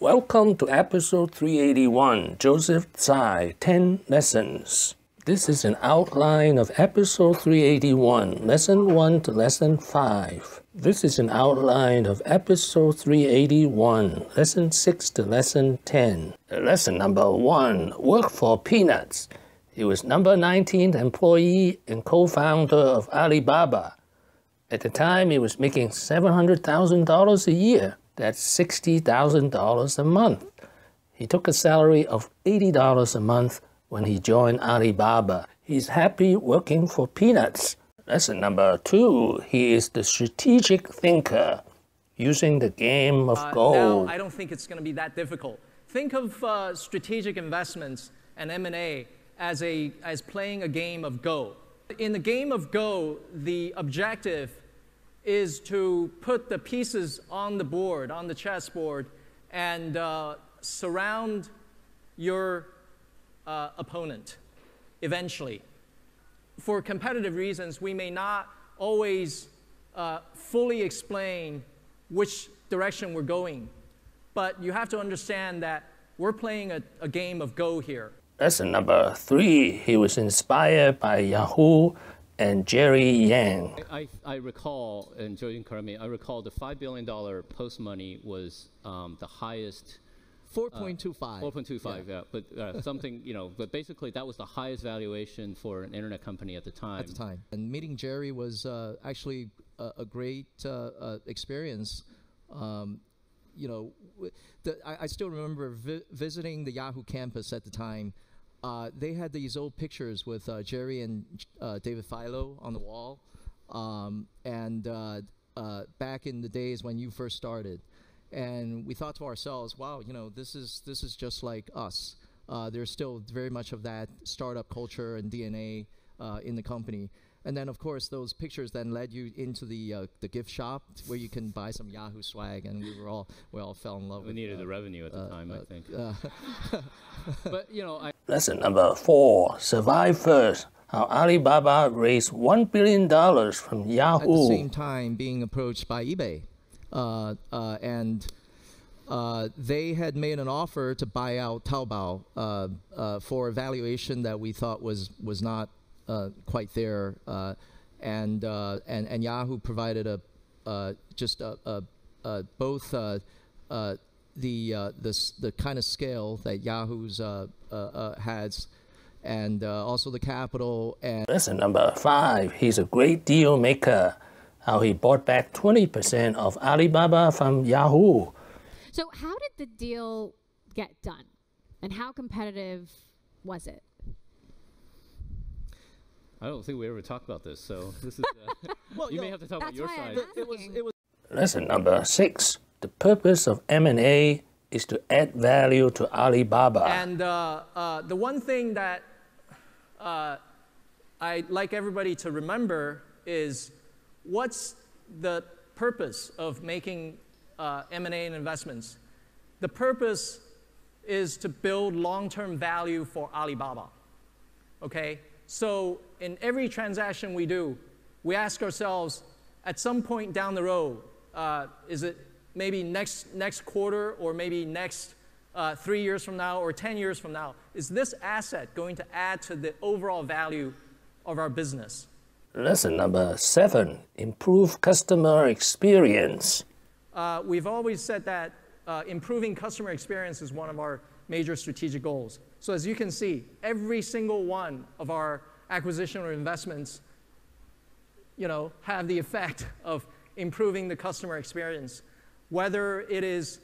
Welcome to episode 381, Joseph Tsai, 10 Lessons. This is an outline of episode 381, lesson 1 to lesson 5. This is an outline of episode 381, lesson 6 to lesson 10. Lesson number 1, work for peanuts. He was number 19th employee and co-founder of Alibaba. At the time, he was making $700,000 a year. That's $60,000 a month. He took a salary of $80 a month when he joined Alibaba. He's happy working for peanuts. Lesson number 2, he is the strategic thinker using the game of Go. Now, I don't think it's going to be that difficult. Think of strategic investments and M&A as playing a game of Go. In the game of Go, the objective is to put the pieces on the board, on the chessboard, and surround your opponent eventually. For competitive reasons, we may not always fully explain which direction we're going, but you have to understand that we're playing a game of Go here. Lesson number 3, he was inspired by Yahoo and Jerry Yang. I recall, and Joe can correct me, I recall the $5 billion post money was the highest. 4.25. 4.25, yeah. But something, but basically that was the highest valuation for an internet company at the time. And meeting Jerry was actually a great experience. I still remember visiting the Yahoo campus at the time. They had these old pictures with Jerry and David Philo on the wall, back in the days when you first started, and we thought to ourselves, "Wow, this is just like us." There's still very much of that startup culture and DNA in the company. And then, of course, those pictures then led you into the gift shop where you can buy some Yahoo swag, and we all fell in love. We needed the revenue at the time, I think. But Lesson number 4, survive first. How Alibaba raised $1 billion from Yahoo. At the same time, being approached by eBay, they had made an offer to buy out Taobao for a valuation that we thought was not quite there, and Yahoo provided both the kind of scale that Yahoo's has, and also the capital. And lesson number 5, he's a great deal maker. How he bought back 20% of Alibaba from Yahoo. So how did the deal get done, and how competitive was it? I don't think we ever talked about this, so this is. Well, you may have to talk about your side. It was. Lesson number 6, the purpose of M&A is to add value to Alibaba. And the one thing that I'd like everybody to remember is what's the purpose of making M&A and investments? The purpose is to build long-term value for Alibaba, okay? So in every transaction we do, we ask ourselves, at some point down the road, is it maybe next quarter, or maybe next 3 years from now, or 10 years from now, is this asset going to add to the overall value of our business? Lesson number 7, improve customer experience. We've always said that improving customer experience is one of our major strategic goals. So as you can see, every single one of our acquisition or investments, have the effect of improving the customer experience. Whether it is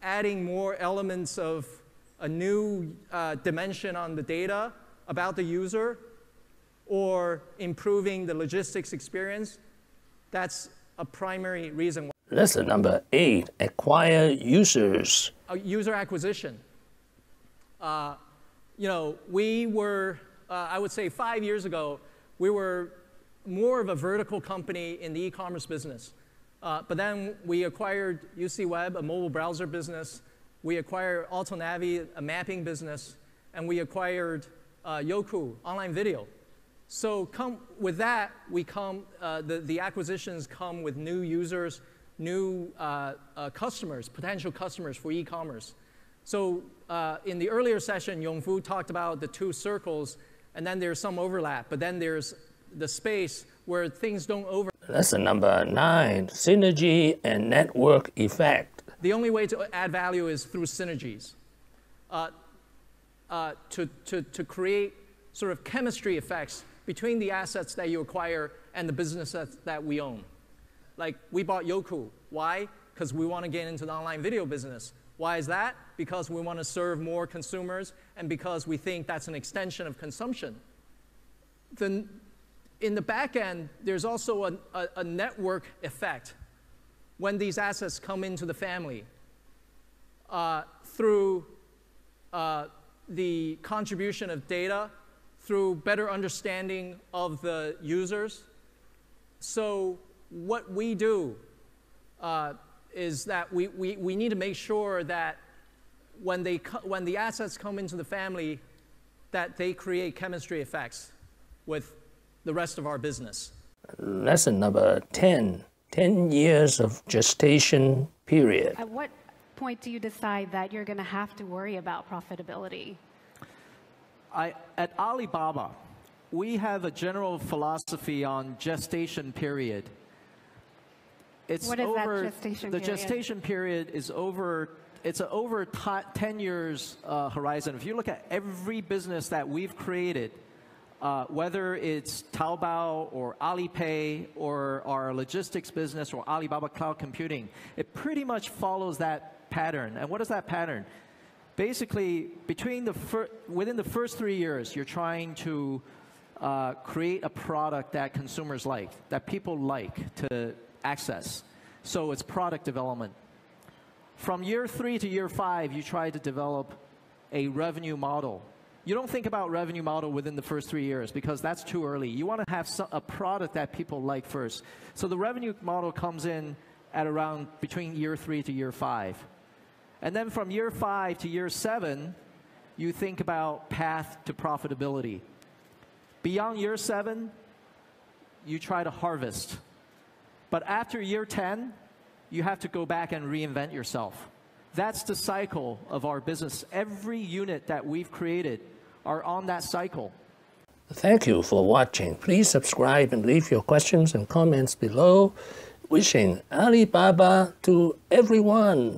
adding more elements of a new dimension on the data about the user, or improving the logistics experience, that's a primary reason why. Lesson number 8, acquire users. User acquisition. We were, I would say 5 years ago, we were more of a vertical company in the e-commerce business. But then we acquired UC Web, a mobile browser business. We acquired AutoNavi, a mapping business. And we acquired Youku, online video. So with that, the acquisitions come with new users, new customers, potential customers for e-commerce. So in the earlier session, Yongfu talked about the two circles, and then there's some overlap, but then there's the space where things don't overlap. Lesson number 9, synergy and network effect. The only way to add value is through synergies. To create sort of chemistry effects between the assets that you acquire and the businesses that we own. Like we bought Yahoo. Why? Because we want to get into the online video business. Why is that? Because we want to serve more consumers and because we think that's an extension of consumption. Then in the back end, there's also a network effect when these assets come into the family through the contribution of data, through better understanding of the users. So what we do is that we need to make sure that when the assets come into the family, that they create chemistry effects with the rest of our business. Lesson number 10, 10 years of gestation period. At what point do you decide that you're going to have to worry about profitability? At Alibaba, we have a general philosophy on gestation period. What is that gestation period? The gestation period is over. It's an over 10 years horizon. If you look at every business that we've created, whether it's Taobao or Alipay or our logistics business or Alibaba Cloud Computing, it pretty much follows that pattern. And what is that pattern? Basically, within the first 3 years, you're trying to create a product that consumers like, that people like to access. So it's product development. From year 3 to year 5, you try to develop a revenue model. You don't think about revenue model within the first 3 years because that's too early. You want to have a product that people like first. So the revenue model comes in at around between year 3 to year 5. And then from year 5 to year 7, you think about path to profitability. Beyond year 7, you try to harvest. But after year 10, you have to go back and reinvent yourself. That's the cycle of our business. Every unit that we've created are on that cycle. Thank you for watching. Please subscribe and leave your questions and comments below. Wishing Alibaba to everyone.